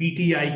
PTI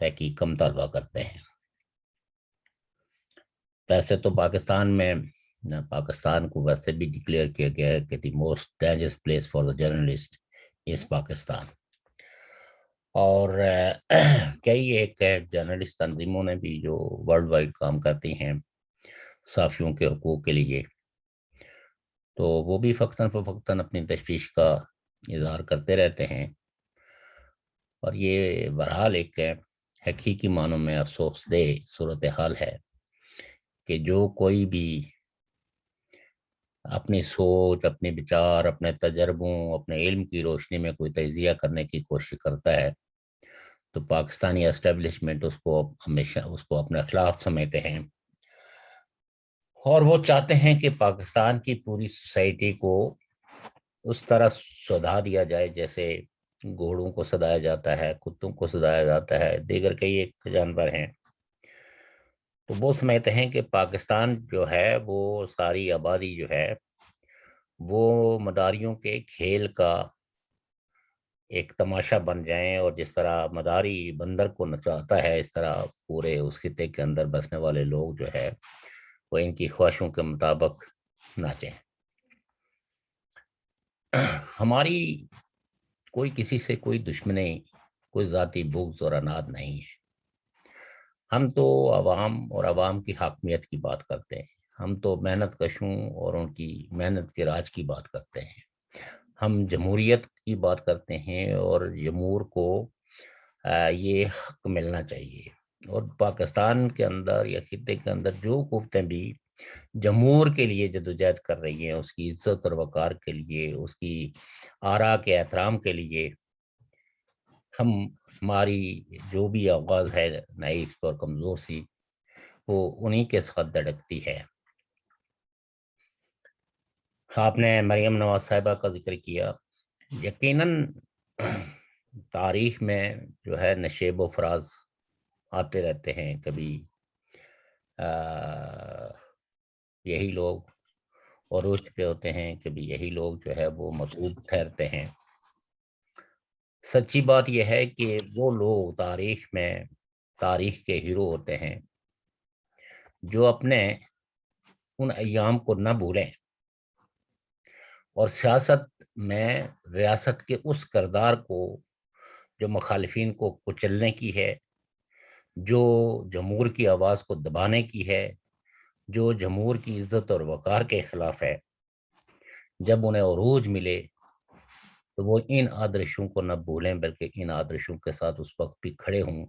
تحقیق کا مطالبہ کرتے ہیں۔ ویسے تو پاکستان کو ویسے بھی ڈکلیئر کیا گیا ہے کہ the most dangerous place for the journalist از پاکستان، اور کئی ایک جرنلسٹ تنظیموں نے بھی جو ورلڈ وائڈ کام کرتی ہیں صحافیوں کے حقوق کے لیے، تو وہ بھی فقطاً فوقتاً اپنی تشویش کا اظہار کرتے رہتے ہیں، اور یہ بہرحال ایک حقیقی معنوں میں افسوس دہ صورتحال ہے کہ جو کوئی بھی اپنی سوچ، اپنے بچار، اپنے تجربوں، اپنے علم کی روشنی میں کوئی تجزیہ کرنے کی کوشش کرتا ہے تو پاکستانی اسٹیبلشمنٹ اس کو ہمیشہ اپنے خلاف سمجھتے ہیں، اور وہ چاہتے ہیں کہ پاکستان کی پوری سوسائٹی کو اس طرح سدھا دیا جائے جیسے گھوڑوں کو سدایا جاتا ہے، کتوں کو سدایا جاتا ہے، دیگر کئی ایک جانور ہیں۔ تو وہ سمجھتے ہیں کہ پاکستان جو ہے وہ ساری آبادی جو ہے وہ مداریوں کے کھیل کا ایک تماشا بن جائیں، اور جس طرح مداری بندر کو نچاتا ہے اس طرح پورے اس خطے کے اندر بسنے والے لوگ جو ہے وہ ان کی خواہشوں کے مطابق ناچیں۔ ہماری کوئی کسی سے کوئی دشمنی، کوئی ذاتی بغض اور اناد نہیں ہے، ہم تو عوام اور عوام کی حاکمیت کی بات کرتے ہیں، ہم تو محنت کشوں اور ان کی محنت کے راج کی بات کرتے ہیں، ہم جمہوریت کی بات کرتے ہیں، اور جمہور کو یہ حق ملنا چاہیے، اور پاکستان کے اندر یا خطے کے اندر جو قوتیں بھی جمہور کے لیے جدوجہد کر رہی ہیں، اس کی عزت اور وقار کے لیے، اس کی آراء کے احترام کے لیے، ہماری جو بھی آواز ہے نائب اور کمزور سی وہ انہی کے ساتھ دھڑکتی ہے۔ آپ نے مریم نواز صاحبہ کا ذکر کیا، یقیناً تاریخ میں جو ہے نشیب و فراز آتے رہتے ہیں، کبھی یہی لوگ عروج پہ ہوتے ہیں، کبھی یہی لوگ جو ہے وہ مطلوب ٹھہرتے ہیں۔ سچی بات یہ ہے کہ وہ لوگ تاریخ کے ہیرو ہوتے ہیں جو اپنے ان ایام کو نہ بھولیں، اور سیاست میں ریاست کے اس کردار کو جو مخالفین کو کچلنے کی ہے، جو جمہور کی آواز کو دبانے کی ہے، جو جمہور کی عزت اور وقار کے خلاف ہے، جب انہیں عروج ملے تو وہ ان آدرشوں کو نہ بھولیں، بلکہ ان آدرشوں کے ساتھ اس وقت بھی کھڑے ہوں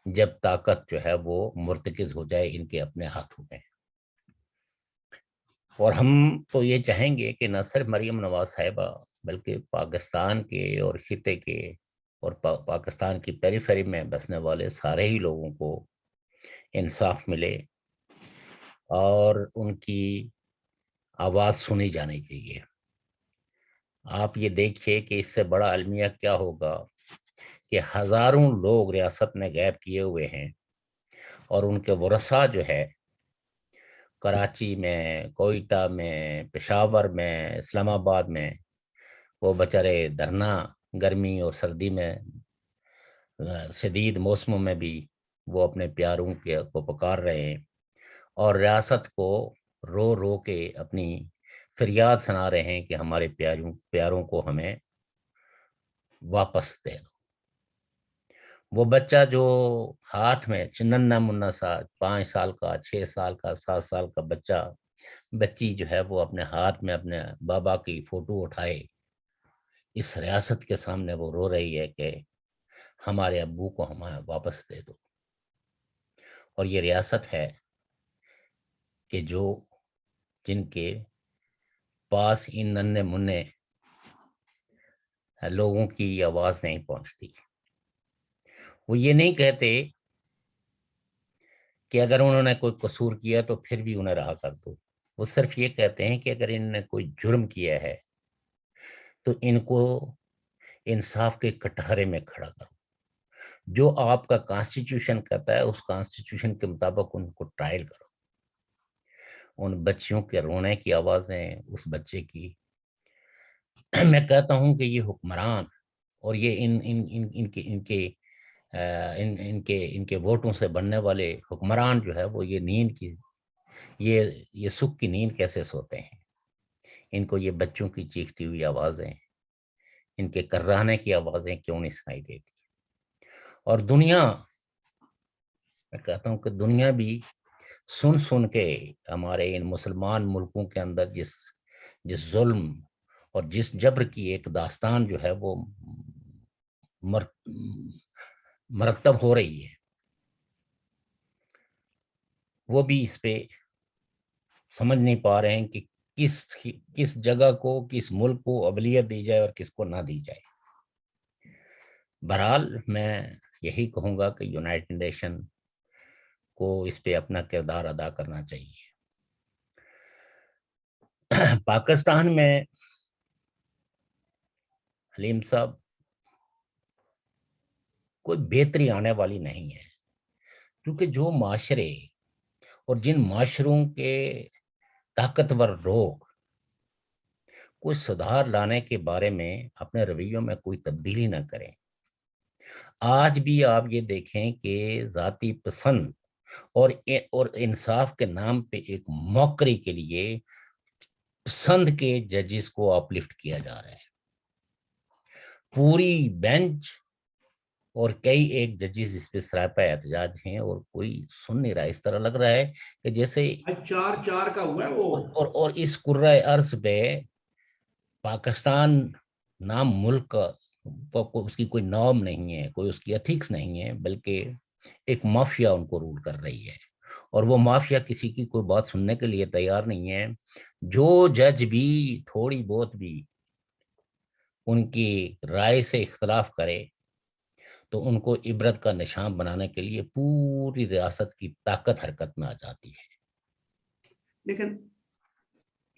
جب طاقت جو ہے وہ مرتکز ہو جائے ان کے اپنے ہاتھوں میں۔ اور ہم تو یہ چاہیں گے کہ نہ صرف مریم نواز صاحبہ بلکہ پاکستان کے اور خطے کے اور پاکستان کی پیریفری میں بسنے والے سارے ہی لوگوں کو انصاف ملے اور ان کی آواز سنی جانی چاہیے۔ آپ یہ دیکھیے کہ اس سے بڑا المیہ کیا ہوگا کہ ہزاروں لوگ ریاست میں غائب کیے ہوئے ہیں، اور ان کے ورثاء جو ہے کراچی میں، کوئٹہ میں، پشاور میں، اسلام آباد میں، وہ بچارے دھرنا گرمی اور سردی میں شدید موسموں میں بھی وہ اپنے پیاروں کو پکار رہے ہیں، اور ریاست کو رو رو کے اپنی فریاد سنا رہے ہیں کہ ہمارے پیاروں کو ہمیں واپس دے دو۔ وہ بچہ جو ہاتھ میں چننا منا سا 5 سال کا، 6 سال کا، 7 سال کا بچی جو ہے وہ اپنے ہاتھ میں اپنے بابا کی فوٹو اٹھائے اس ریاست کے سامنے وہ رو رہی ہے کہ ہمارے ابو کو ہمیں واپس دے دو۔ اور یہ ریاست ہے کہ جن کے پاس ان ننھے منھے لوگوں کی آواز نہیں پہنچتی۔ وہ یہ نہیں کہتے کہ اگر انہوں نے کوئی قصور کیا تو پھر بھی انہیں رہا کر دو، وہ صرف یہ کہتے ہیں کہ اگر انہوں نے کوئی جرم کیا ہے تو ان کو انصاف کے کٹہرے میں کھڑا کرو، جو آپ کا کانسٹیٹیوشن کہتا ہے اس کانسٹیٹیوشن کے مطابق ان کو ٹرائل کرو۔ ان بچیوں کے رونے کی آوازیں، اس بچے کی میں کہتا ہوں کہ یہ حکمران اور یہ ان کے ان کے ووٹوں سے بننے والے حکمران جو ہے وہ یہ نیند کی یہ سکھ کی نیند کیسے سوتے ہیں؟ ان کو یہ بچوں کی چیختی ہوئی آوازیں، ان کے کررانے کی آوازیں کیوں نہیں سنائی دیتی؟ اور دنیا، میں کہتا ہوں کہ دنیا بھی سن کے ہمارے ان مسلمان ملکوں کے اندر جس ظلم اور جس جبر کی ایک داستان جو ہے وہ مرتب ہو رہی ہے، وہ بھی اس پہ سمجھ نہیں پا رہے ہیں کہ کس جگہ کو، کس ملک کو اولویت دی جائے اور کس کو نہ دی جائے۔ بہرحال میں یہی کہوں گا کہ یونائٹڈ نیشن کو اس پہ اپنا کردار ادا کرنا چاہیے۔ پاکستان میں حلیم صاحب کوئی بہتری آنے والی نہیں ہے، کیونکہ جو معاشرے اور جن معاشروں کے طاقتور لوگ کوئی سدھار لانے کے بارے میں اپنے رویوں میں کوئی تبدیلی نہ کریں، آج بھی آپ یہ دیکھیں کہ ذاتی پسند اور انصاف کے نام پہ ایک موکری کے لیے پسند کے ججز کو اپ لفٹ کیا جا رہا ہے۔ پوری بینچ اور کئی ایک ججز اس پہ سراپا احتجاج ہیں اور کوئی سن نہیں رہا۔ اس طرح لگ رہا ہے کہ جیسے 4-4 کا ہوا ہے وہ، اور اس کرۂ ارض پہ پاکستان نام ملک کا اس کی کوئی نام نہیں ہے، کوئی اس کی ایتھکس نہیں ہے، بلکہ ایک مافیا ان کو رول کر رہی ہے، اور وہ مافیا کسی کی کوئی بات سننے کے لیے تیار نہیں ہے۔ جو جج بھی تھوڑی بہت بھی ان کی رائے سے اختلاف کرے تو ان کو عبرت کا نشان بنانے کے لیے پوری ریاست کی طاقت حرکت میں آ جاتی ہے۔ لیکن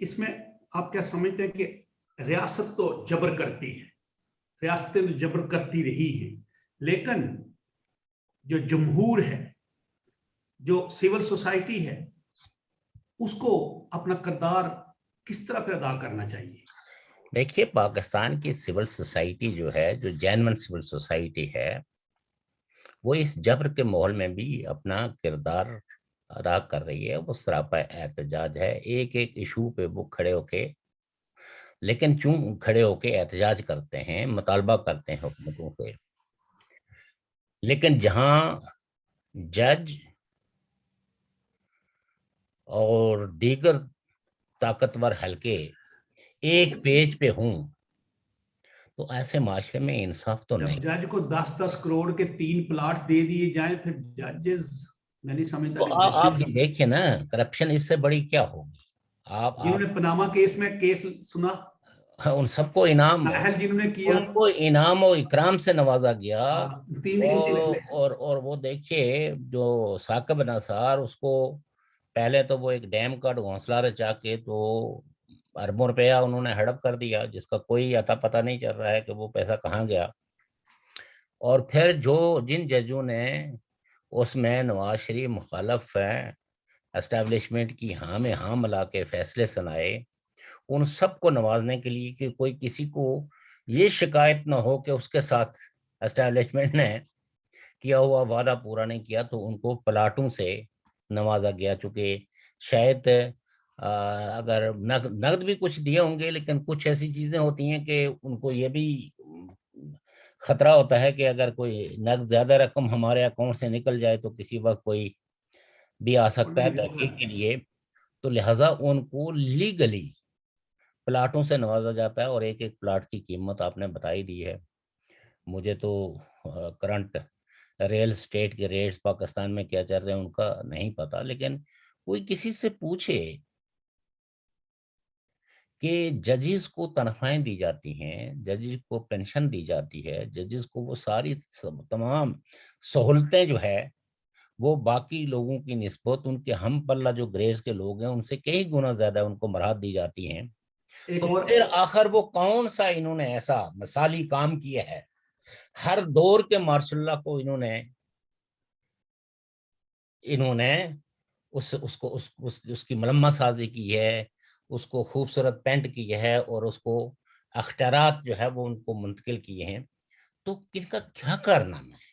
اس میں آپ کیا سمجھتے ہیں کہ ریاست تو جبر کرتی ہے، ریاستیں تو جبر کرتی رہی ہیں، لیکن جو جمہور ہے، جو سول سوسائٹی ہے، اس کو اپنا کردار کس طرح پہ ادا کرنا چاہیے؟ دیکھیے، پاکستان کی سول سوسائٹی جو ہے، جو جینون سول سوسائٹی ہے، وہ اس جبر کے ماحول میں بھی اپنا کردار ادا کر رہی ہے۔ وہ سراپا احتجاج ہے، ایک ایک ایشو پہ وہ کھڑے ہو کے، لیکن چوں کھڑے ہو کے احتجاج کرتے ہیں، مطالبہ کرتے ہیں حکومتوں سے، لیکن جہاں جج اور دیگر طاقتور حلقے ایک پیج پہ ہوں تو ایسے معاشرے میں انصاف تو جب نہیں۔ جج کو 10-10 کروڑ کے 3 پلاٹ دے دیے جائیں، پھر ججز، میں نہیں سمجھتا تو کہ آپ ججز بھی دیکھیں نا، کرپشن اس سے بڑی کیا ہوگی؟ جنہوں نے پناما کیس میں کیس سنا، ان سب کو انعام، نااہل جنہوں نے کیا، ان کو انعام و اکرام سے نوازا گیا۔ 3 گھنٹے لے لے۔ اور وہ دیکھیے، جو ثاقب نثار، اس کو پہلے تو وہ ایک ڈیم کا گھونسلہ رچا کے تو اربوں روپیہ انہوں نے ہڑپ کر دیا، جس کا کوئی اتا پتہ نہیں چل رہا ہے کہ وہ پیسہ کہاں گیا۔ اور پھر جن ججوں نے اس میں نواز شریف مخالف ہیں اسٹیبلشمنٹ کی ہاں میں ہاں ملا کے فیصلے سنائے، ان سب کو نوازنے کے لیے کہ کوئی کسی کو یہ شکایت نہ ہو کہ اس کے ساتھ اسٹیبلشمنٹ نے کیا ہوا وعدہ پورا نہیں کیا، تو ان کو پلاٹوں سے نوازا گیا۔ چونکہ شاید اگر نقد بھی کچھ دیے ہوں گے، لیکن کچھ ایسی چیزیں ہوتی ہیں کہ ان کو یہ بھی خطرہ ہوتا ہے کہ اگر کوئی نقد زیادہ رقم ہمارے اکاؤنٹ سے نکل جائے تو کسی وقت کوئی بھی آ سکتا ہے تحقیق کے لیے، تو لہٰذا ان کو لیگلی پلاٹوں سے نوازا جاتا ہے۔ اور ایک ایک پلاٹ کی قیمت آپ نے بتائی دی ہے۔ مجھے تو کرنٹ ریل اسٹیٹ کے ریٹس پاکستان میں کیا چل رہے ہیں ان کا نہیں پتا، لیکن کوئی کسی سے پوچھے کہ ججز کو تنخواہیں دی جاتی ہیں، ججز کو پینشن دی جاتی ہے، ججز کو وہ ساری تمام سہولتیں جو ہے وہ باقی لوگوں کی نسبت، ان کے ہم پلہ جو گریڈز کے لوگ ہیں ان سے کئی گنا زیادہ ان کو مراحت دی جاتی ہیں، ایک تو اور پھر آخر وہ کون سا انہوں نے ایسا مثالی کام کیا ہے؟ ہر دور کے مارشل اللہ کو انہوں نے اس کی ملمہ سازی کی ہے، اس کو خوبصورت پینٹ کی ہے، اور اس کو اختیارات جو ہے وہ ان کو منتقل کیے ہیں۔ تو ان کا کیا کارنامہ ہے؟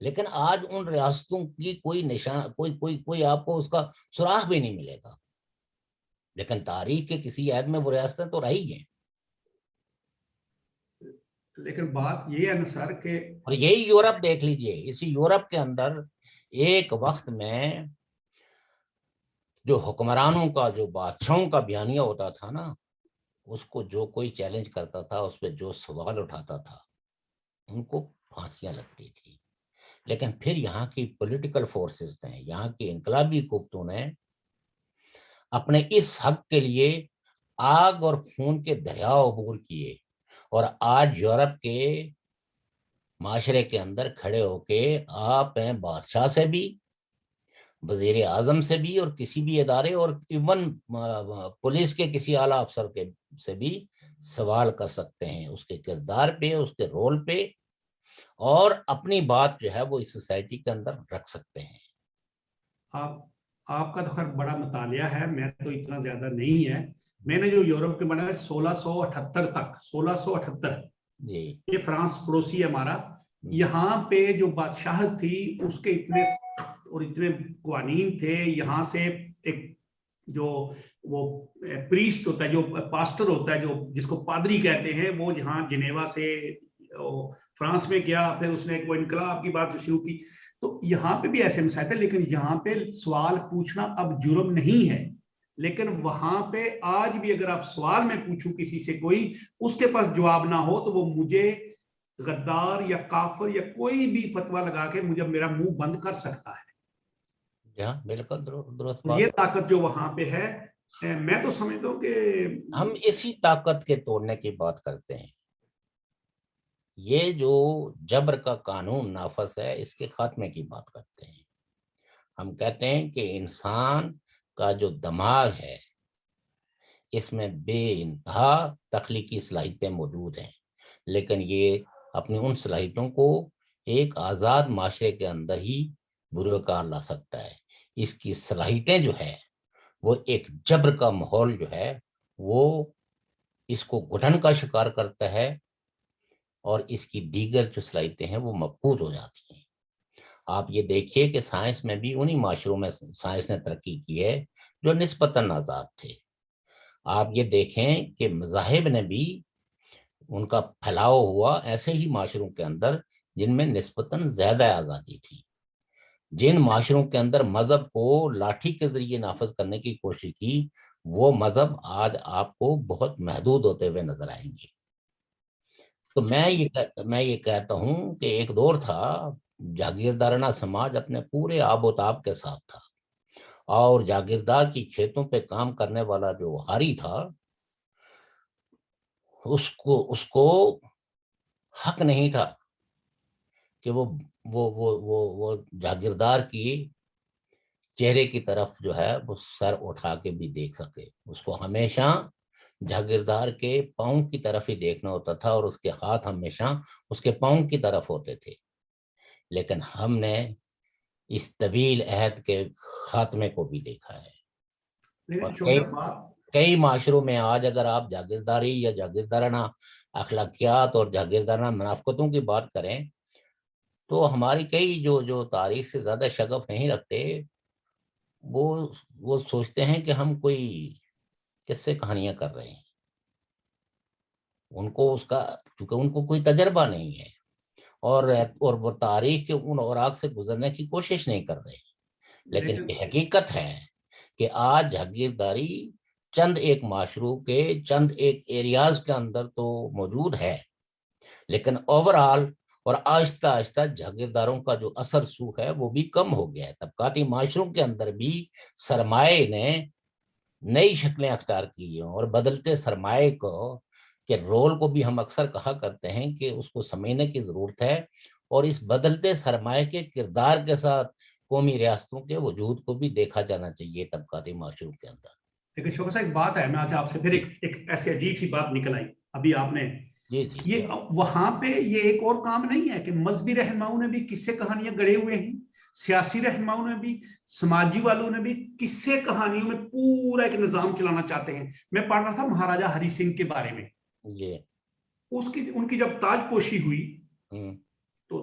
لیکن آج ان ریاستوں کی کوئی نشان کوئی آپ کو اس کا سراغ بھی نہیں ملے گا، لیکن تاریخ کے کسی عہد میں وہ ریاستیں تو رہی ہیں۔ لیکن بات یہ ہے نا سر کہ اور یہی یورپ دیکھ لیجئے، اسی یورپ کے اندر ایک وقت میں جو حکمرانوں کا، جو بادشاہوں کا بیانیہ ہوتا تھا نا، اس کو جو کوئی چیلنج کرتا تھا، اس پہ جو سوال اٹھاتا تھا، ان کو پھانسیاں لگتی تھی۔ لیکن پھر یہاں کی پولیٹیکل فورسز نے، یہاں کی انقلابی قوتوں نے اپنے اس حق کے لیے آگ اور خون کے دریا عبور کیے، اور آج یورپ کے معاشرے کے اندر کھڑے ہو کے آپ ہیں بادشاہ سے بھی، وزیر اعظم سے بھی، اور کسی بھی ادارے، اور ایون پولیس کے کسی اعلیٰ افسر کے سے بھی سوال کر سکتے ہیں اس کے کردار پہ، اس کے رول پہ، اور اپنی بات جو ہے وہ اس سوسائٹی کے اندر رکھ سکتے ہیں۔ آپ کا تو خیر بڑا مطالعہ ہے، میں تو اتنا زیادہ نہیں ہے۔ میں نے جو یورپ کے بنا 1678 تک، 1678 جی یہ فرانس پڑوسی ہے ہمارا، یہاں پہ جو بادشاہت تھی اس کے اتنے سخت اور اتنے قوانین تھے۔ یہاں سے ایک جو وہ پریسٹ ہوتا ہے، جو پاسٹر ہوتا ہے، جو جس کو پادری کہتے ہیں، وہ جہاں جنیوا سے فرانس میں گیا، پھر اس نے وہ انقلاب کی بات شروع کی۔ تو یہاں پہ بھی ایسے مسائل تھے، لیکن یہاں پہ سوال پوچھنا اب جرم نہیں ہے۔ لیکن وہاں پہ آج بھی اگر آپ سوال میں پوچھوں کسی سے، کوئی اس کے پاس جواب نہ ہو، تو وہ مجھے غدار یا کافر یا کوئی بھی فتویٰ لگا کے مجھے میرا منہ بند کر سکتا ہے۔ ہاں بالکل درست یہ بات۔ طاقت جو وہاں پہ ہے، میں تو سمجھتا ہوں کہ ہم اسی طاقت کے توڑنے کی بات کرتے ہیں۔ یہ جو جبر کا قانون نافذ ہے، اس کے خاتمے کی بات کرتے ہیں۔ ہم کہتے ہیں کہ انسان کا جو دماغ ہے، اس میں بے انتہا تخلیقی صلاحیتیں موجود ہیں، لیکن یہ اپنی ان صلاحیتوں کو ایک آزاد معاشرے کے اندر ہی بروکار لا سکتا ہے۔ اس کی صلاحیتیں جو ہے وہ ایک جبر کا ماحول جو ہے وہ اس کو گھٹن کا شکار کرتا ہے، اور اس کی دیگر جو صلاحیتیں ہیں وہ مفقود ہو جاتی ہیں۔ آپ یہ دیکھیے کہ سائنس میں بھی انہی معاشروں میں سائنس نے ترقی کی ہے جو نسبتاً آزاد تھے۔ آپ یہ دیکھیں کہ مذاہب نے بھی ان کا پھیلاؤ ہوا ایسے ہی معاشروں کے اندر جن میں نسبتاً زیادہ آزادی تھی۔ جن معاشروں کے اندر مذہب کو لاٹھی کے ذریعے نافذ کرنے کی کوشش کی، وہ مذہب آج آپ کو بہت محدود ہوتے ہوئے نظر آئیں گے۔ تو میں یہ کہتا ہوں کہ ایک دور تھا جاگیردارانہ سماج اپنے پورے آب و تاب کے ساتھ تھا، اور جاگیردار کی کھیتوں پہ کام کرنے والا جو ہاری تھا، اس کو حق نہیں تھا کہ وہ جاگیردار کی چہرے کی طرف جو ہے وہ سر اٹھا کے بھی دیکھ سکے۔ اس کو ہمیشہ جاگیردار کے پاؤں کی طرف ہی دیکھنا ہوتا تھا، اور اس کے ہاتھ ہمیشہ اس کے پاؤں کی طرف ہوتے تھے۔ لیکن ہم نے اس طویل عہد کے خاتمے کو بھی دیکھا ہے، اور لیکن شوکت بات کئی معاشروں میں آج اگر آپ جاگیرداری یا جاگیردارانہ اخلاقیات اور جاگیردارانہ منافقتوں کی بات کریں، تو ہماری کئی جو تاریخ سے زیادہ شغف نہیں رکھتے، وہ سوچتے ہیں کہ ہم کوئی کس سے کہانیاں کر رہے ہیں۔ ان کو اس کا، کیونکہ ان کو کوئی تجربہ نہیں ہے، اور وہ تاریخ کے ان اوراق سے گزرنے کی کوشش نہیں کر رہے۔ لیکن یہ حقیقت ہے کہ آج جاگیرداری چند ایک معاشروں کے چند ایک ایریاز کے اندر تو موجود ہے، لیکن اوورآل اور آہستہ آہستہ جاگیرداروں کا جو اثر سو ہے وہ بھی کم ہو گیا ہے۔ طبقاتی معاشروں کے اندر بھی سرمایہ نے نئی شکلیں اختیار کی ہیں، اور بدلتے سرمایہ کے رول کو بھی ہم اکثر کہا کرتے ہیں کہ اس کو سمجھنے کی ضرورت ہے، اور اس بدلتے سرمایہ کے کردار کے ساتھ قومی ریاستوں کے وجود کو بھی دیکھا جانا چاہیے طبقاتی معاشروں کے اندر۔ لیکن شوکت صاحب ایک بات ہے، میں آج آپ سے پھر ایک ایسی عجیب سی بات نکل آئی ابھی آپ نے، جی یہ وہاں پہ یہ ایک اور کام نہیں ہے کہ مذہبی رہنماؤں نے بھی قصے کہانیاں گڑے ہوئے ہیں، سیاسی رہنماؤں نے بھی، سماجی والوں نے بھی قصے کہانیوں میں پورا ایک نظام چلانا چاہتے ہیں۔ میں پڑھ رہا تھا مہاراجا ہری سنگھ کے بارے میں، جی ان کی جب تاج پوشی ہوئی تو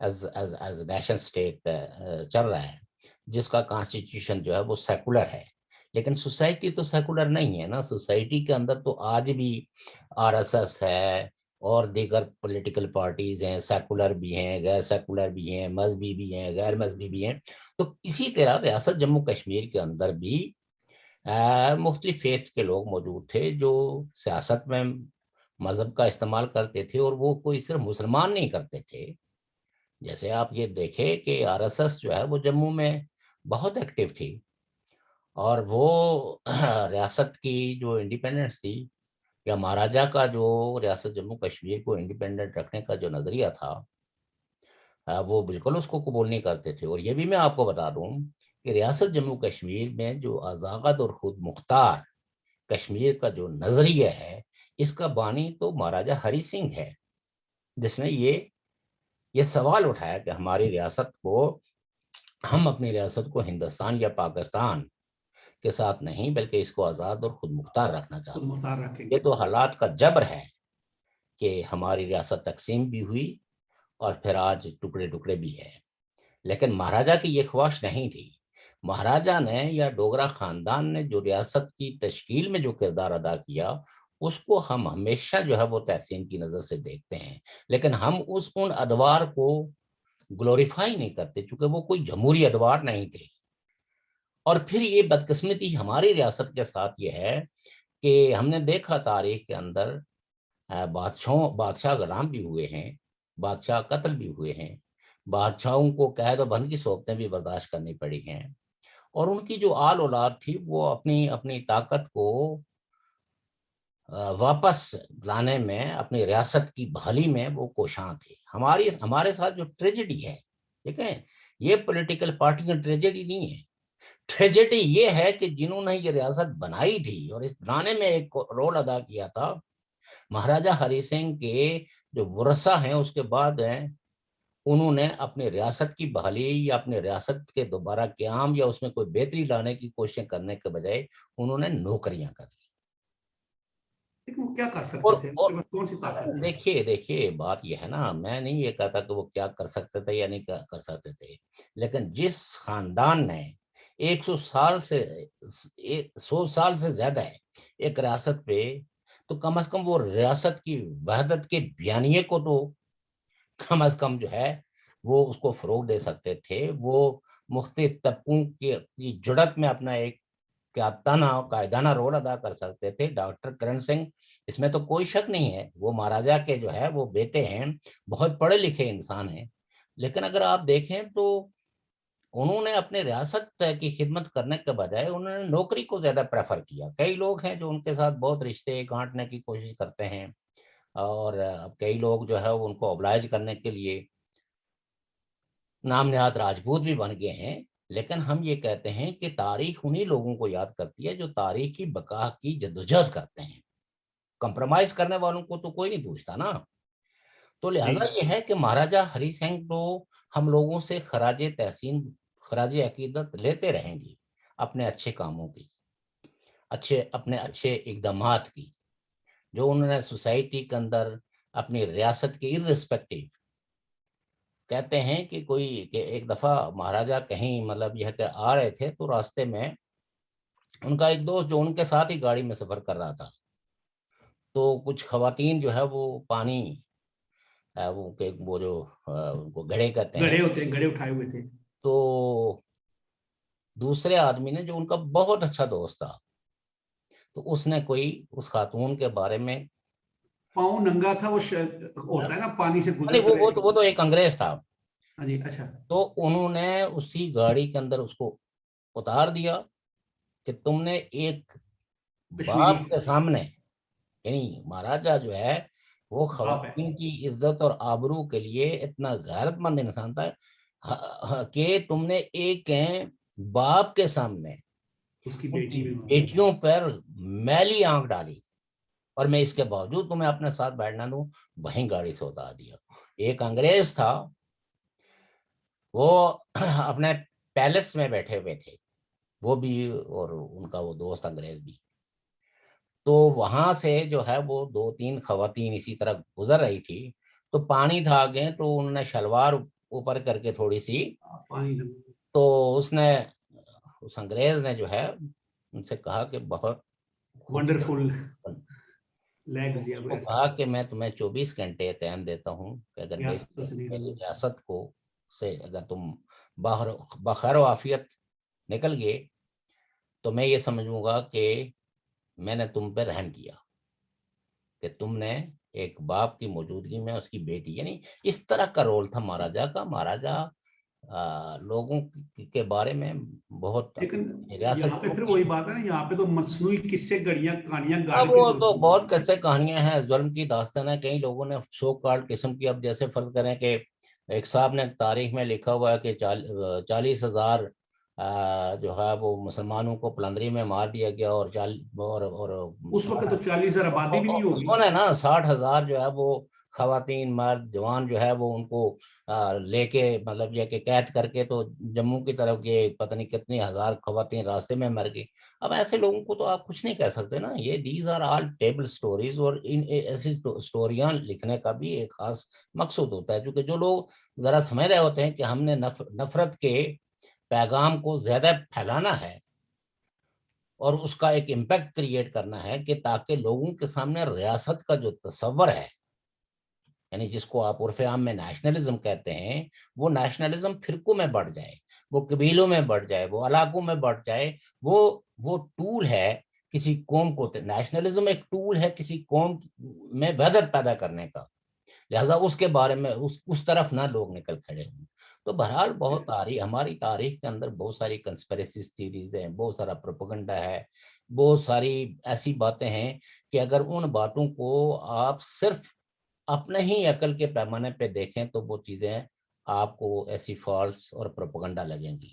ایز نیشنل اسٹیٹ چل رہا ہے، جس کا کانسٹیٹیوشن جو ہے وہ سیکولر ہے. لیکن سوسائٹی تو سیکولر نہیں ہے نا. سوسائٹی کے اندر تو آج بھی آر ایس ایس ہے اور دیگر پولیٹیکل پارٹیز ہیں، سیکولر بھی ہیں، غیر سیکولر بھی ہیں، مذہبی بھی ہیں، غیر مذہبی بھی ہیں. تو اسی طرح ریاست جموں کشمیر کے اندر بھی مختلف فیتھ کے لوگ موجود تھے جو سیاست میں مذہب کا استعمال کرتے تھے، اور وہ کوئی صرف مسلمان نہیں کرتے تھے. جیسے آپ یہ دیکھیں کہ آر ایس ایس جو ہے وہ جموں میں بہت ایکٹیو تھی، اور وہ ریاست کی جو انڈیپینڈنس تھی، یا مہاراجہ کا جو ریاست جموں کشمیر کو انڈیپینڈنٹ رکھنے کا جو نظریہ تھا، وہ بالکل اس کو قبول نہیں کرتے تھے. اور یہ بھی میں آپ کو بتا دوں کہ ریاست جموں کشمیر میں جو آزاد اور خود مختار کشمیر کا جو نظریہ ہے، اس کا بانی تو مہاراجہ ہری سنگھ ہے، جس نے یہ سوال اٹھایا کہ ہماری ریاست کو، ہم اپنی ریاست کو ہندوستان یا پاکستان کے ساتھ نہیں بلکہ اس کو آزاد اور خود مختار رکھنا خود چاہتے ہیں. مختار رکھیں یہ گے. تو حالات کا جبر ہے کہ ہماری ریاست تقسیم بھی ہوئی اور پھر آج ٹکڑے ٹکڑے بھی ہے. لیکن مہاراجہ کی یہ خواہش نہیں تھی. مہاراجہ نے یا ڈوگرا خاندان نے جو ریاست کی تشکیل میں جو کردار ادا کیا، اس کو ہم ہمیشہ جو ہے وہ تحسین کی نظر سے دیکھتے ہیں. لیکن ہم ان ادوار کو گلوریفائی نہیں کرتے، چونکہ وہ کوئی جمہوری ادوار نہیں تھے. اور پھر یہ بدقسمتی ہماری ریاست کے ساتھ یہ ہے کہ ہم نے دیکھا تاریخ کے اندر بادشاہ غلام بھی ہوئے ہیں، بادشاہ قتل بھی ہوئے ہیں، بادشاہوں کو قید و بند کی صورتیں بھی برداشت کرنی پڑی ہیں، اور ان کی جو آل اولاد تھی وہ اپنی طاقت کو واپس لانے میں، اپنی ریاست کی بحالی میں وہ کوشاں تھے. ہمارے ساتھ جو ٹریجڈی ہے، دیکھیں یہ پولیٹیکل پارٹیاں ٹریجڈی نہیں ہے. ٹریجڈی یہ ہے کہ جنہوں نے یہ ریاست بنائی تھی اور اس بنانے میں ایک رول ادا کیا تھا، مہاراجہ ہری سنگھ کے جو ورثہ ہیں اس کے بعد ہیں، انہوں نے اپنی ریاست کی بحالی یا اپنے ریاست کے دوبارہ قیام یا اس میں کوئی بہتری لانے کی کوششیں کرنے کے بجائے انہوں نے نوکریاں کر لی. لیکن وہ کیا کر سکتے تھے؟ ان اور کے پاس کون سی طاقت تھی؟ دیکھیے بات یہ ہے نا، میں نہیں یہ کہتا کہ وہ کیا کر سکتے تھے یا نہیں کر سکتے تھے، لیکن جس خاندان نے 100 سال سے زیادہ ہے ایک ریاست پہ، تو کم از کم وہ ریاست کی وحدت کے بیانیے کو تو کم از کم جو ہے وہ اس کو فروغ دے سکتے تھے. وہ مختلف طبقوں کی جڑت میں اپنا ایک قائدانہ رول ادا کر سکتے تھے. ڈاکٹر کرن سنگھ، اس میں تو کوئی شک نہیں ہے، وہ مہاراجہ کے جو ہے وہ بیٹے ہیں، بہت پڑھے لکھے انسان ہیں. لیکن اگر آپ دیکھیں تو انہوں نے اپنے ریاست کی خدمت کرنے کے بجائے انہوں نے نوکری کو زیادہ پریفر کیا. کئی لوگ ہیں جو ان کے ساتھ بہت رشتے گانٹنے کی کوشش کرتے ہیں، اور کئی لوگ جو ہے ان کو اوبلائج کرنے کے لیے نام نہاد راجپوت بھی بن گئے ہیں. لیکن ہم یہ کہتے ہیں کہ تاریخ انہی لوگوں کو یاد کرتی ہے جو تاریخ کی بقا کی جدوجہد کرتے ہیں. کمپرومائز کرنے والوں کو تو کوئی نہیں پوچھتا نا. تو جی لہذا یہ ہے کہ مہاراجہ ہری سنگھ تو ہم لوگوں سے خراج تحسین، خراج عقیدت لیتے رہیں گی اپنے اچھے کاموں کی، اپنے اچھے اقدامات کی، جو انہوں نے سوسائٹی کے اندر اپنی ریاست کے ارسپیکٹو. کہتے ہیں کہ ایک دفعہ مہاراجہ کہیں مطلب یہ کہ آ رہے تھے تو راستے میں ان کا ایک دوست جو ان کے ساتھ ہی گاڑی میں سفر کر رہا تھا، تو کچھ خواتین جو ہے وہ پانی وہ جو ان کو گھڑے کہتے ہیں، گڑھے اٹھائے ہوئے تھے. تو دوسرے آدمی نے جو ان کا بہت اچھا دوست تھا، تو اس نے اس خاتون کے بارے میں، پاؤں ننگا تھا، وہ ہوتا ہے نا پانی سے نہیں گزرتے رہے. وہ تو ایک انگریز تھا. ہاں جی، اچھا. تو انہوں نے اسی گاڑی کے اندر اس کو اتار دیا کہ تم نے ایک کشمیری باپ کے سامنے، یعنی مہاراجہ جو ہے وہ باپ ہے. خواتین کی عزت اور آبرو کے لیے اتنا غیرت مند انسان تھا کہ تم نے ایک باپ کے سامنے اس کی ان بیٹی کی بھی. بیٹیوں پر میلی آنکھ ڈالی، اور میں اس کے باوجود تمہیں اپنے ساتھ بیٹھنا دوں، وہیں گاڑی سے اتار دیا. ایک انگریز تھا، وہ اپنے پیلس میں بیٹھے ہوئے تھے وہ بھی، اور ان کا وہ دوست انگریز بھی. تو وہاں سے جو ہے وہ 2-3 خواتین اسی طرح گزر رہی تھی، تو پانی تھا آگے، تو انہوں نے شلوار اوپر کر کے تھوڑی سی، پانی تو اس انگریز نے جو ہے ان سے کہا کہ بہت ونڈرفل لیگز اس کو کہا کہ میں تمہیں 24 گھنٹے ٹائم دیتا ہوں کہ اگر میری ریاست کو سے اگر تم بخیر و عافیت نکل گئے تو میں یہ سمجھوں گا کہ میں نے تم پہ رحم کیا، کہ تم نے ایک باپ کی موجودگی میں اس کی بیٹی، یعنی اس طرح کا رول تھا مہاراجا کا۔ مہاراجا لوگوں کے بارے میں بہت، لیکن ریاست یہاں پہ پھر وہی بات ہے نا، یہاں پہ تو مصنوعی قصے گڑیاں کہانیاں گاڑ کے وہ تو بہت قصے کہانیاں ہیں، ظلم کی داستان ہے، کئی لوگوں نے سو کارڈ قسم کی، اب جیسے فرض کریں کہ ایک صاحب نے تاریخ میں لکھا ہوا ہے کہ 40,000 جو ہے وہ مسلمانوں کو پلندری میں مار دیا گیا، اور اس وقت تو 40,000 آبادی بھی نہیں ہوگی، انہوں نے نا 60,000 جو ہے وہ خواتین مرد جوان جو ہے وہ ان کو لے کے، مطلب یہ کہ قید کر کے تو جموں کی طرف گئے، پتہ نہیں کتنی ہزار خواتین راستے میں مر گئی۔ اب ایسے لوگوں کو تو آپ کچھ نہیں کہہ سکتے نا، یہ these are all table stories, اور ان ایسی سٹوریاں لکھنے کا بھی ایک خاص مقصود ہوتا ہے، کیونکہ جو لوگ ذرا سمجھ رہے ہوتے ہیں کہ ہم نے نفرت کے پیغام کو زیادہ پھیلانا ہے اور اس کا ایک امپیکٹ کریٹ کرنا ہے، کہ تاکہ لوگوں کے سامنے ریاست کا جو تصور ہے، یعنی جس کو آپ عرف عام میں نیشنلزم کہتے ہیں، وہ نیشنلزم فرقوں میں بڑھ جائے، وہ قبیلوں میں بڑھ جائے، وہ علاقوں میں بڑھ جائے، وہ ٹول ہے کسی قوم کو، نیشنلزم ایک ٹول ہے کسی قوم میں وحدت پیدا کرنے کا، لہذا اس کے بارے میں اس طرف نہ لوگ نکل کھڑے ہوں۔ تو بہرحال بہت ہماری تاریخ کے اندر بہت ساری کنسپیریسی تھیوریز ہیں، بہت سارا پروپیگنڈا ہے، بہت ساری ایسی باتیں ہیں کہ اگر ان باتوں کو آپ صرف اپنے ہی عقل کے پیمانے پہ دیکھیں تو وہ چیزیں آپ کو ایسی فالس اور پروپیگنڈا لگیں گی،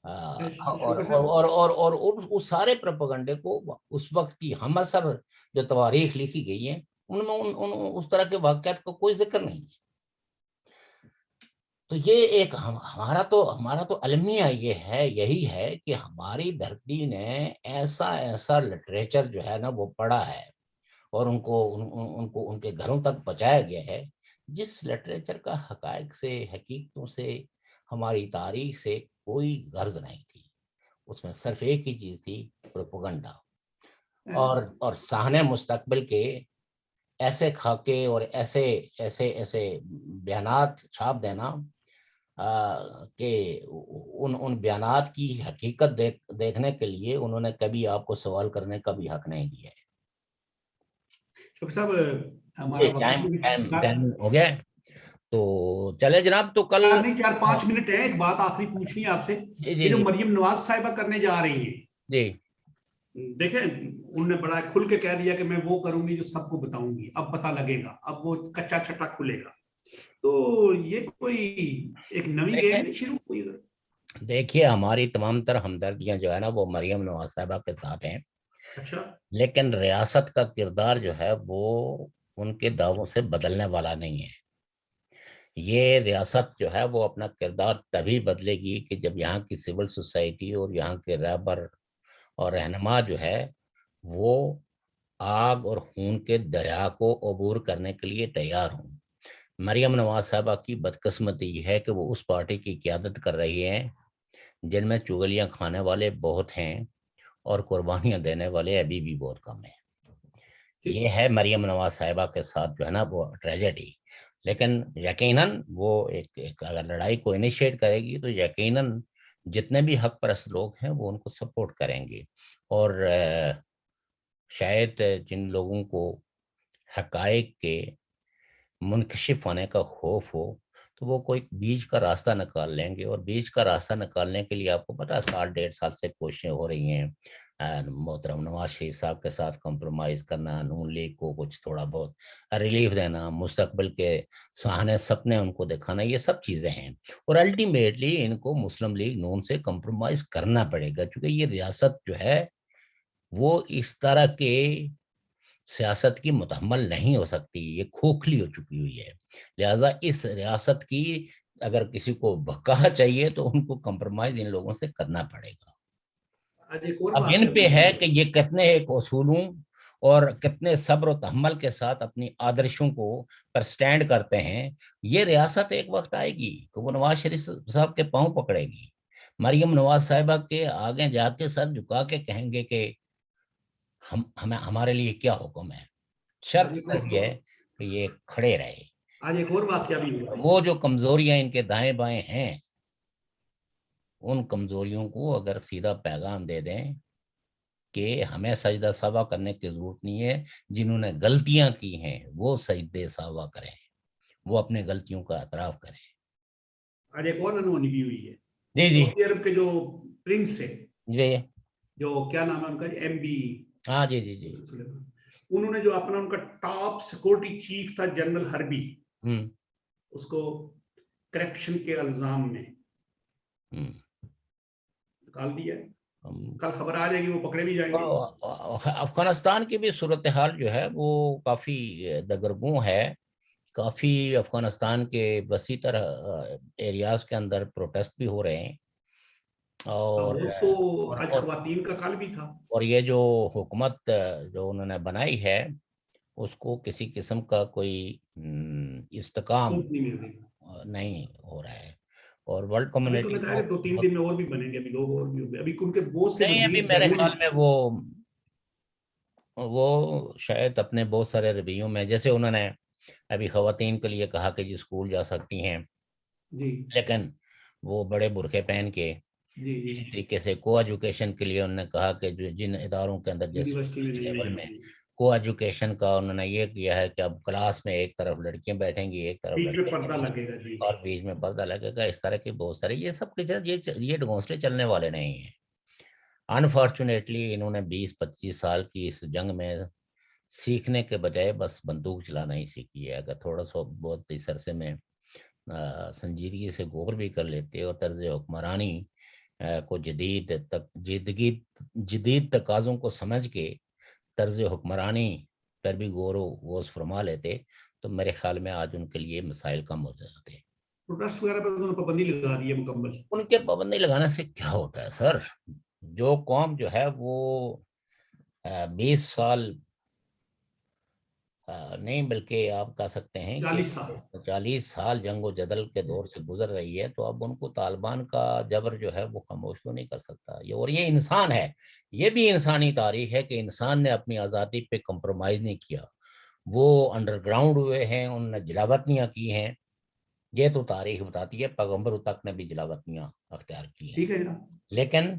اور اس سارے پروپیگنڈے کو اس وقت کی ہم اثر جو تواریخ لکھی گئی ہیں ان میں اس طرح کے واقعات کو کوئی ذکر نہیں ہے۔ تو یہ ایک ہمارا تو المیہ یہی ہے کہ ہماری دھرتی نے ایسا لٹریچر جو ہے نا وہ پڑھا ہے، اور ان کو ان کے گھروں تک پہنچایا گیا ہے، جس لٹریچر کا حقائق سے، حقیقتوں سے، ہماری تاریخ سے کوئی غرض نہیں تھی، اس میں صرف ایک ہی چیز تھی، پروپیگنڈا، اور صحن مستقبل کے ایسے خاکے اور ایسے بیانات چھاپ دینا کہ ان بیانات کی حقیقت دیکھنے کے لیے انہوں نے کبھی آپ کو سوال کرنے کا بھی حق نہیں دیا ہے۔ شوقی صاحب ہمارا ٹائم ہو گیا ہے تو چلے جناب، تو کل نہیں 4-5 منٹ ہے، ایک بات آخری پوچھنی ہے آپ سے، یہ جو مریم نواز صاحبہ کرنے جا رہی ہیں، جی دیکھیں انہوں نے بڑا کھل کے کہہ دیا کہ میں وہ کروں گی جو سب کو بتاؤں گی، اب پتہ لگے گا، اب وہ کچا چھٹا کھلے گا، تو یہ کوئی ایک نئی گیم نہیں شروع ہوئی؟ دیکھیے ہماری تمام تر ہمدردیاں جو ہے نا وہ مریم نواز صاحبہ کے ساتھ ہیں، اچھا، لیکن ریاست کا کردار جو ہے وہ ان کے دعووں سے بدلنے والا نہیں ہے۔ یہ ریاست جو ہے وہ اپنا کردار تبھی بدلے گی کہ جب یہاں کی سول سوسائٹی اور یہاں کے رہبر اور رہنما جو ہے وہ آگ اور خون کے دریا کو عبور کرنے کے لیے تیار ہوں۔ مریم نواز صاحبہ کی بدقسمتی یہ ہے کہ وہ اس پارٹی کی قیادت کر رہی ہیں جن میں چغلیاں کھانے والے بہت ہیں اور قربانیاں دینے والے ابھی بھی بہت کم ہیں۔ یہ ہے مریم نواز صاحبہ کے ساتھ جو ہے نا وہ ٹریجڈی، لیکن یقیناً وہ ایک اگر لڑائی کو انیشیٹ کرے گی تو یقیناً جتنے بھی حق پرست لوگ ہیں وہ ان کو سپورٹ کریں گے، اور شاید جن لوگوں کو حقائق کے منکشف ہونے کا خوف ہو تو وہ کوئی بیچ کا راستہ نکال لیں گے، اور بیچ کا راستہ نکالنے کے لیے آپ کو پتا 1.5 سال سے کوششیں ہو رہی ہیں، محترم نواز شریف صاحب کے ساتھ کمپرومائز کرنا، نون لیگ کو کچھ تھوڑا بہت ریلیف دینا، مستقبل کے سہانے سپنے ان کو دکھانا، یہ سب چیزیں ہیں، اور الٹیمیٹلی ان کو مسلم لیگ نون سے کمپرومائز کرنا پڑے گا، کیونکہ یہ ریاست جو ہے وہ اس طرح کے سیاست کی متحمل نہیں ہو سکتی، یہ کھوکھلی ہو چکی ہوئی ہے، لہذا اس ریاست کی اگر کسی کو بقا چاہیے تو ان کو کمپرومائز ان لوگوں سے کرنا پڑے گا۔ اب ان پہ ہے کہ یہ کتنے ایک اصولوں اور کتنے صبر و تحمل کے ساتھ اپنی آدرشوں کو پر سٹینڈ کرتے ہیں. یہ ریاست ایک وقت آئے گی کہ وہ نواز شریف صاحب کے پاؤں پکڑے گی. مریم نواز صاحبہ کے آگے جا کے سر جھکا کے کہیں گے کہ ہمارے لیے کیا حکم ہے. شرط صرف یہ ہے کہ یہ کھڑے رہے. آج ایک اور واقعہ بھی ہوا. وہ جو کمزوریاں ان کے دائیں بائیں ہیں ان کمزوریوں کو اگر سیدھا پیغام دے دیں کہ ہمیں سجدہ سہوا کرنے کی ضرورت نہیں ہے, جنہوں نے غلطیاں کی ہیں وہ سجدے سہوا کریں, وہ اپنے غلطیوں کا اعتراف کریں. آج ایک اور انہونی بھی ہوئی ہے. جی جی سعودی عرب کے جو پرنس ہے, جی, جو کیا نام ہے ان کا, ایم بی, ہاں جی جی جی, انہوں نے جو اپنا ان کا ٹاپ سیکورٹی چیف تھا جنرل حربی, اس کو کرپشن کے الزام میں نکال دیا. کل خبر آ جائے گی, وہ پکڑے بھی جائیں گے. افغانستان کی بھی صورتحال جو ہے وہ کافی دگرگوں ہے. کافی افغانستان کے وسیع تر ایریاز کے اندر پروٹیسٹ بھی ہو رہے ہیں. اور وہ تو آج خواتین کا کل بھی تھا. اور یہ جو حکومت جو انہوں نے بنائی ہے اس کو کسی قسم کا کوئی استحکام نہیں ہو رہا ہے. اور ورلڈ کمیونٹی کو 2-3 دن میں اور بھی بنیں گے, ابھی لوگ اور بھی ہوں گے, ابھی ان کے بہت سے نہیں, ابھی میرے خیال میں وہ شاید اپنے بہت سارے رویوں میں, جیسے انہوں نے ابھی خواتین کے لیے کہا کہ جی اسکول جا سکتی ہیں, لیکن وہ بڑے برقعے پہن کے, اسی طریقے سے کو ایجوکیشن کے لیے انہوں نے کہا کہ جن اداروں کے اندر جیسے لیول میں کو ایجوکیشن کا انہوں نے یہ کیا ہے کہ اب کلاس میں ایک طرف لڑکیاں بیٹھیں گی, ایک طرف بیچ میں پردہ لگے گا, اور بیچ میں پردہ لگے گا. اس طرح کے بہت سارے یہ سب کچھ یہ ڈھونسلے چلنے والے نہیں ہیں. انفارچونیٹلی انہوں نے 20-25 سال کی اس جنگ میں سیکھنے کے بجائے بس بندوق چلانا ہی سیکھی ہے. اگر تھوڑا سا بہت اس عرصے میں سنجیدگی سے غور بھی کر لیتے اور طرز حکمرانی کو جدید تقاضوں کو سمجھ کے طرز حکمرانی پر بھی غور و غوض فرما لیتے تو میرے خیال میں آج ان کے لیے مسائل کم ہو جاتے. پروٹیسٹ وغیرہ پر انہوں نے پابندی لگا دی ہے مکمل. ان کے پابندی لگانے سے کیا ہوتا ہے سر؟ جو قوم جو ہے وہ 20 سال نہیں بلکہ آپ کہہ سکتے ہیں کہ 40 سال جنگ و جدل کے دور سے گزر رہی ہے, تو اب ان کو طالبان کا جبر جو ہے وہ خاموش تو نہیں کر سکتا. اور یہ انسان ہے, یہ بھی انسانی تاریخ ہے کہ انسان نے اپنی آزادی پہ کمپرومائز نہیں کیا. وہ انڈر گراؤنڈ ہوئے ہیں, انہوں نے جلاوطنیاں کی ہیں, یہ تو تاریخ بتاتی ہے. پیغمبر تک نے بھی جلاوطنیاں اختیار کی ہیں, لیکن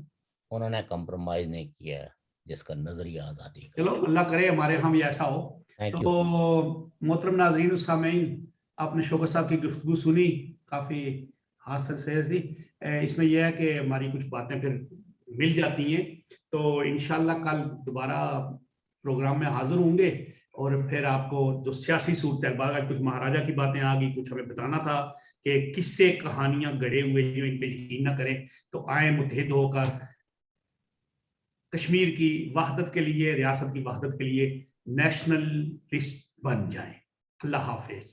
انہوں نے کمپرومائز نہیں کیا جس کا نظریہ آزادی کا. چلو اللہ کرے ہمارے ہم ایسا ہو. تو محترم ناظرین و سامعین, آپ نے شوکت صاحب کی گفتگو سنی, کافی حاصل سے تھی. اس میں یہ ہے کہ ہماری کچھ باتیں پھر مل جاتی ہیں, تو انشاءاللہ کل دوبارہ پروگرام میں حاضر ہوں گے, اور پھر آپ کو جو سیاسی صورتحال, کچھ مہاراجہ کی باتیں آ گئی, کچھ ہمیں بتانا تھا کہ کس سے کہانیاں گڑے ہوئے ہیں, ان پہ یقین نہ کریں, تو آئیں متحد ہو کر کشمیر کی وحدت کے لیے, ریاست کی وحدت کے لیے نیشنلسٹ بن جائیں. اللہ حافظ.